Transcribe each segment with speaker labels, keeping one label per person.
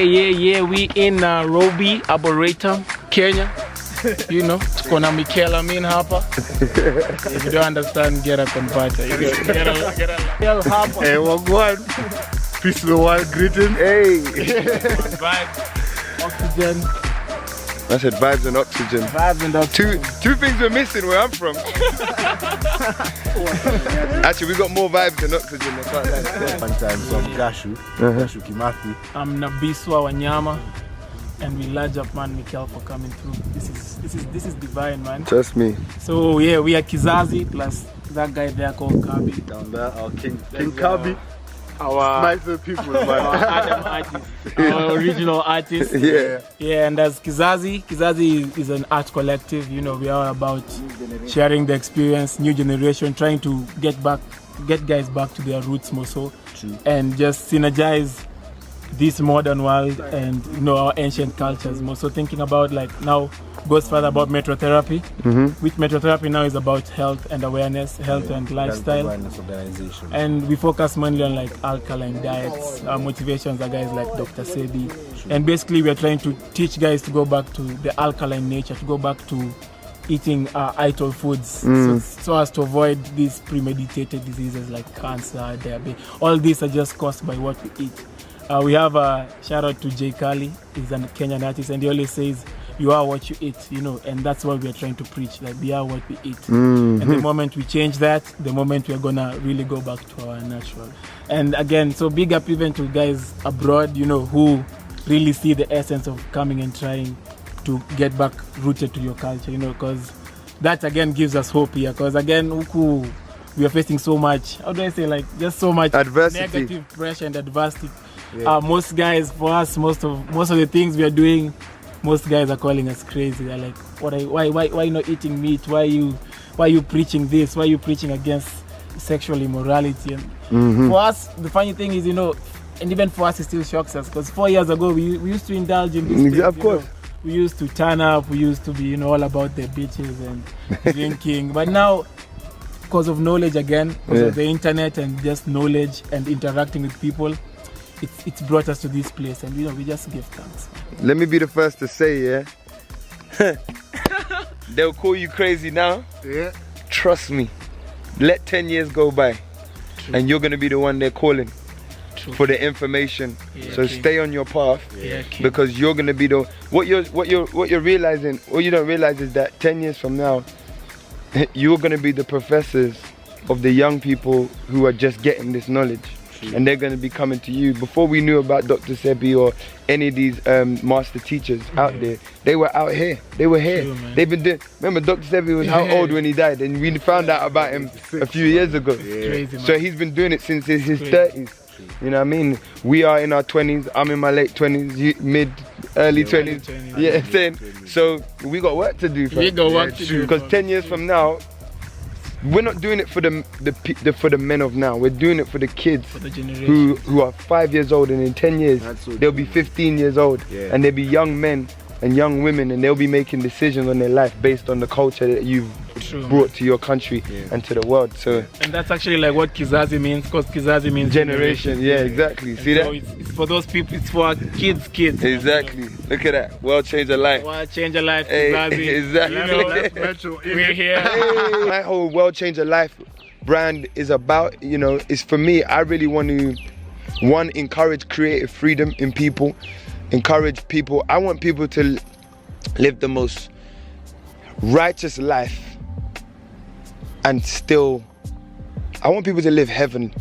Speaker 1: Yeah. We in Nairobi, Arboretum, Kenya. You know, tuko na MIKEL hapa. If you don't understand, get a converter. Get a hapa.
Speaker 2: Hey, wagwan. Peace to the world, greeting. Hey.
Speaker 1: Vibes, oxygen.
Speaker 2: I said vibes and oxygen.
Speaker 1: Vibes and oxygen.
Speaker 2: Two things we're missing where I'm from. Actually, we got more vibes than oxygen. I can't lie.
Speaker 3: One time from Gashu, Gashu Kimathi.
Speaker 1: I'm Nabiswa Wanyama, and we large up man MIKEL for coming through. This is divine, man.
Speaker 2: Trust me.
Speaker 1: So yeah, we are Kizazi plus that guy there called Kabi.
Speaker 3: Down there, our King Kabi.
Speaker 1: Our
Speaker 3: Nicer people, man.
Speaker 1: Our Adam artist, our original artist.
Speaker 2: Yeah.
Speaker 1: And as Kizazi is an art collective. You know, we are about sharing the experience, new generation, trying to get guys back to their roots more so.
Speaker 3: True.
Speaker 1: And just synergize this modern world and, you know, our ancient cultures more. So thinking about like now goes further about metrotherapy, which metrotherapy now is about health and awareness, health and lifestyle.
Speaker 3: Awareness organization.
Speaker 1: And we focus mainly on like alkaline diets. Our motivations are guys like Dr. Sebi. And basically we are trying to teach guys to go back to the alkaline nature, to go back to eating idle foods so as to avoid these premeditated diseases like cancer, diabetes. All these are just caused by what we eat. We have a shout out to Jay Kali. He's a Kenyan artist, and he always says, "You are what you eat," you know, and that's what we are trying to preach. Like, we are what we eat. And the moment we change that, the moment we are gonna really go back to our natural. And again, so big up even to guys abroad, you know, who really see the essence of coming and trying to get back rooted to your culture, you know, because that again gives us hope here. Because again, we are facing so much. How do I say, like, just so much
Speaker 2: adversity,
Speaker 1: negative pressure and adversity. Most guys, for us, most of the things we are doing, most guys are calling us crazy. They're like, why not eating meat? Why are you preaching this? Why are you preaching against sexual immorality? And for us, the funny thing is, you know, and even for us, it still shocks us, because 4 years ago we used to indulge in these things,
Speaker 2: of course.
Speaker 1: You know? We used to turn up. We used to be, you know, all about the beaches and drinking. But now, because of knowledge again, because of the internet and just knowledge and interacting with people, it's brought us to this place, and you know, we just give thanks.
Speaker 2: Let me be the first to say, they'll call you crazy now.
Speaker 3: Yeah.
Speaker 2: Trust me. Let 10 years go by, and you're gonna be the one they're calling for the information. So stay on your path, because you're gonna be the what you're realizing. What you don't realize is that 10 years from now, you're gonna be the professors of the young people who are just getting this knowledge. And they're going to be coming to you. Before we knew about Dr. Sebi or any of these master teachers out there, they were out here. They were here.
Speaker 1: True,
Speaker 2: they've been doing. Remember, Dr. Sebi was how old when he died, and we found out about him a few years ago.
Speaker 1: Crazy,
Speaker 2: so he's been doing it since his 30s. You know what I mean? We are in our 20s. I'm in my late 20s, early 20s. Yeah, I'm saying. So we got work to do.
Speaker 1: We got work to do.
Speaker 2: Because 10 years from now, we're not doing it for the men of now. We're doing it for the kids,
Speaker 1: for the generation
Speaker 2: who are 5 years old, and in 10 years they'll be 15 years old, and they'll be young men and young women, and they'll be making decisions on their life based on the culture that you've brought to your country and to the world. So,
Speaker 1: and that's actually like what Kizazi means, because Kizazi means
Speaker 2: generation. Yeah, exactly. See that?
Speaker 1: So it's for those people. It's for our kids.
Speaker 2: Exactly. Look at that. World change a life.
Speaker 1: World change a life. Kizazi.
Speaker 2: Exactly.
Speaker 1: We're here.
Speaker 2: My whole World Change a Life brand is about, you know, is for me. I really want to, one, encourage creative freedom in people. Encourage people. I want people to live the most righteous life, and still, I want people to live heaven.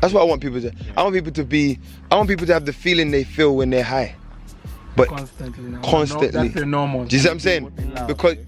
Speaker 2: That's what I want people to. I want people to have the feeling they feel when they're high, but constantly.
Speaker 1: That's the normal.
Speaker 2: Do you see what I'm saying?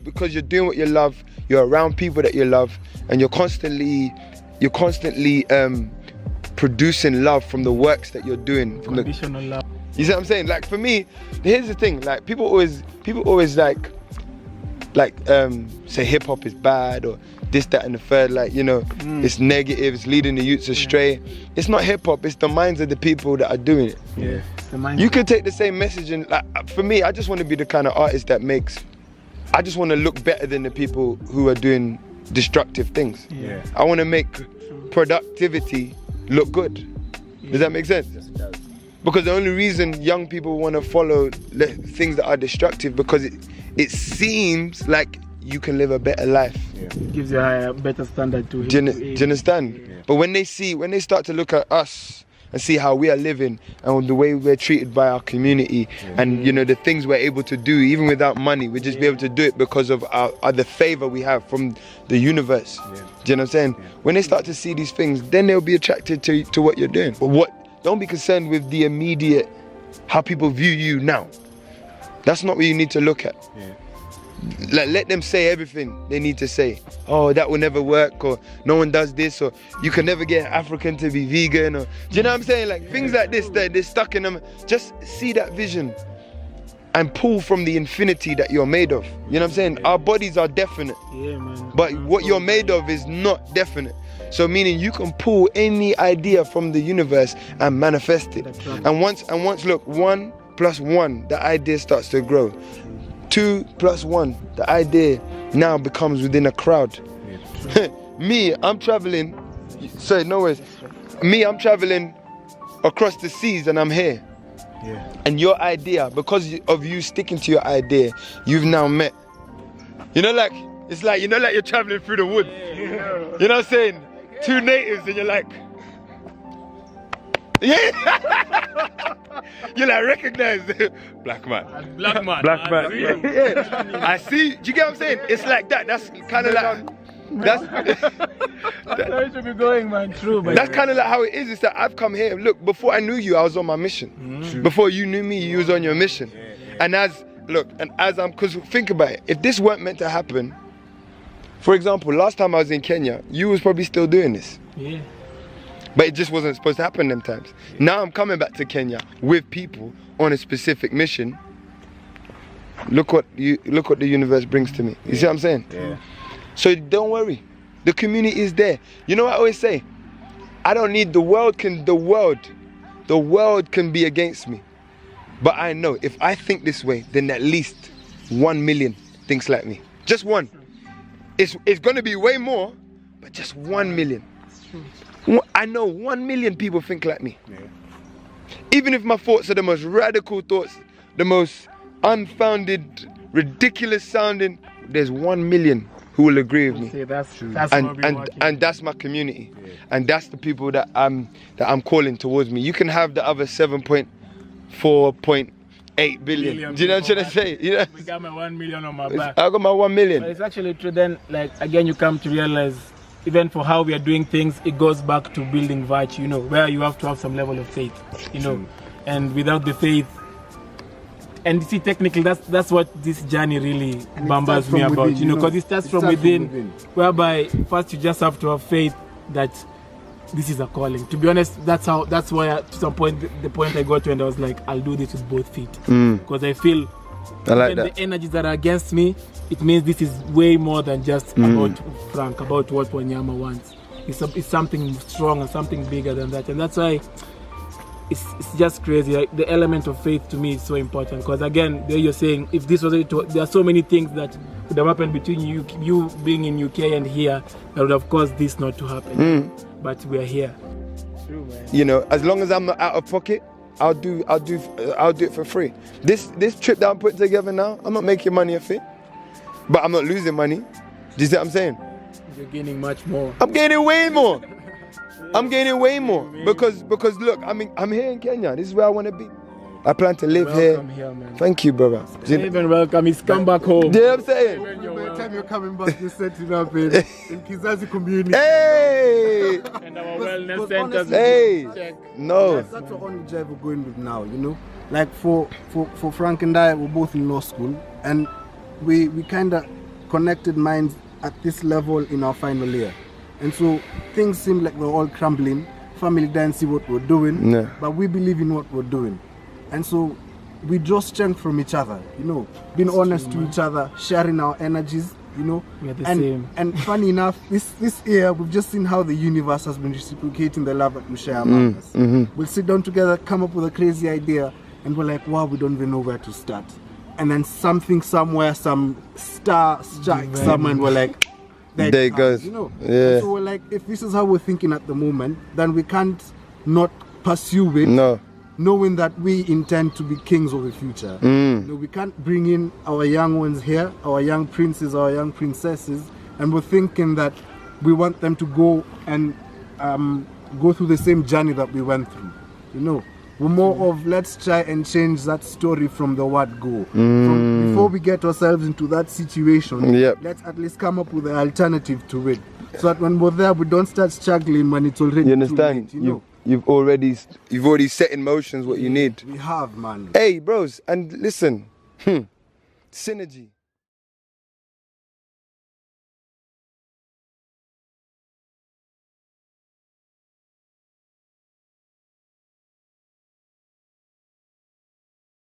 Speaker 2: Because you're doing what you love, you're around people that you love, and you're constantly producing love from the works that you're doing. From
Speaker 1: Conditional love.
Speaker 2: You see what I'm saying? Like, for me, here's the thing. Like, people always say hip hop is bad, or this, that, and the third. Like, you know, it's negative. It's leading the youths astray. It's not hip hop. It's the minds of the people that are doing it.
Speaker 1: Yeah.
Speaker 2: You could take the same message, and like, for me, I just want to be the kind of artist that makes. I just want to look better than the people who are doing destructive things.
Speaker 1: Yeah.
Speaker 2: I want to make productivity look good. Does that make sense? Because the only reason young people want to follow things that are destructive, because it seems like you can live a better life.
Speaker 1: It gives you a better standard to
Speaker 2: do you understand? Yeah. But when they start to look at us and see how we are living and the way we're treated by our community, and you know, the things we're able to do even without money, we just be able to do it because of the favor we have from the universe. Do you know what I'm saying? When they start to see these things, then they'll be attracted to what you're doing. But don't be concerned with the immediate, how people view you now. That's not what you need to look at. Like, let them say everything they need to say. Oh, that will never work, or no one does this, or you can never get African to be vegan, or do you know what I'm saying? Like things like this that they're stuck in them. Just see that vision and pull from the infinity that you're made of. You know what I'm saying? Our bodies are definite, but what you're made of is not definite. So meaning you can pull any idea from the universe and manifest it. And once look, 1 + 1, the idea starts to grow. 2 + 1, the idea now becomes within a crowd. Me, I'm traveling. Sorry, no worries. Me, I'm traveling across the seas and I'm here. And your idea, because of you sticking to your idea, you've now met. You know, like it's like, you know, like you're traveling through the woods. You know what I'm saying? 2 natives and you're like, you like recognize black man. Yeah. I see. Do you get what I'm saying? It's like that. That's kind of like that's
Speaker 1: how it should be going, man. True.
Speaker 2: That's kind of like how it is. It's that I've come here. Look, before I knew you, I was on my mission. Before you knew me, you was on your mission. And because think about it. If this weren't meant to happen, for example, last time I was in Kenya, you was probably still doing this.
Speaker 1: Yeah.
Speaker 2: But it just wasn't supposed to happen them times. Now I'm coming back to Kenya with people on a specific mission. Look what the universe brings to me. You see what I'm saying?
Speaker 3: Yeah.
Speaker 2: So don't worry. The community is there. You know what I always say? I don't need the world can be against me. But I know if I think this way, then at least 1 million thinks like me. Just one. It's gonna be way more, but just 1 million. I know 1 million people think like me. Even if my thoughts are the most radical thoughts, the most unfounded, ridiculous sounding, there's 1 million who will agree with me.
Speaker 1: See, that's
Speaker 2: and that's my community. And that's the people that I'm calling towards me. You can have the other 7.4.8 billion. Do you know what I'm trying to say? You know?
Speaker 1: I got my 1 million on my back.
Speaker 2: I got my 1 million.
Speaker 1: But it's actually true. Then, like, again, you come to realize, even for how we are doing things, it goes back to building virtue, you know, where you have to have some level of faith, you know. And without the faith, and see, technically, that's what this journey really bombers me about, you know, because it starts from within, whereby first you just have to have faith that this is a calling. To be honest, that's why to some point, the point I got to, and I was like, I'll do this with both feet, because I feel the energies that are against me, it means this is way more than just about Frank, about what Wanyama wants. It's something strong and something bigger than that, and that's why it's just crazy. Like, the element of faith to me is so important, because again, there you're saying, if this was it, there are so many things that could have happened between you being in UK and here that would have caused this not to happen. But we are here. True, man.
Speaker 2: You know, as long as I'm not out of pocket, I'll do it for free. This trip that I'm putting together now, I'm not making money off it, but I'm not losing money. Do you see what I'm saying?
Speaker 1: You're gaining much more.
Speaker 2: I'm gaining way more. I'm gaining way more because look, I'm here in Kenya. This is where I want to be. I plan to live here.
Speaker 1: Man.
Speaker 2: Thank you, brother.
Speaker 1: Even welcome. He's come back home.
Speaker 2: Do you know what I'm saying?
Speaker 3: By the time you're coming back, you're setting up in Kizazi community.
Speaker 2: Hey!
Speaker 1: And our wellness centers.
Speaker 2: Hey!
Speaker 1: Check.
Speaker 2: No.
Speaker 3: That's the only drive we're going with now, you know. Like for Frank and I, we're both in law school, and we kind of connected minds at this level in our final year. And so things seem like we're all crumbling. Family didn't see what we're doing, but we believe in what we're doing. And so we draw strength from each other, you know, being honest to each other, sharing our energies, you know.
Speaker 1: We're the same.
Speaker 3: And funny enough, this year we've just seen how the universe has been reciprocating the love that we share among us. We'll sit down together, come up with a crazy idea, and we're like, wow, we don't even know where to start. And then something somewhere, some star strikes somewhere, and we're like,
Speaker 2: there it goes.
Speaker 3: You know?
Speaker 2: Yeah.
Speaker 3: So we're like, if this is how we're thinking at the moment, then we can't not pursue it.
Speaker 2: No.
Speaker 3: knowing that we intend to be kings of the future. You know, we can't bring in our young ones here, our young princes, our young princesses, and we're thinking that we want them to go and go through the same journey that we went through. You know, we're more of let's try and change that story from the word go. Before we get ourselves into that situation, let's at least come up with an alternative to it, so that when we're there, we don't start struggling when it's already
Speaker 2: You understand?
Speaker 3: too late, you know?
Speaker 2: You've already set in motions what you need.
Speaker 3: We have, man.
Speaker 2: Hey, bros, and listen, synergy.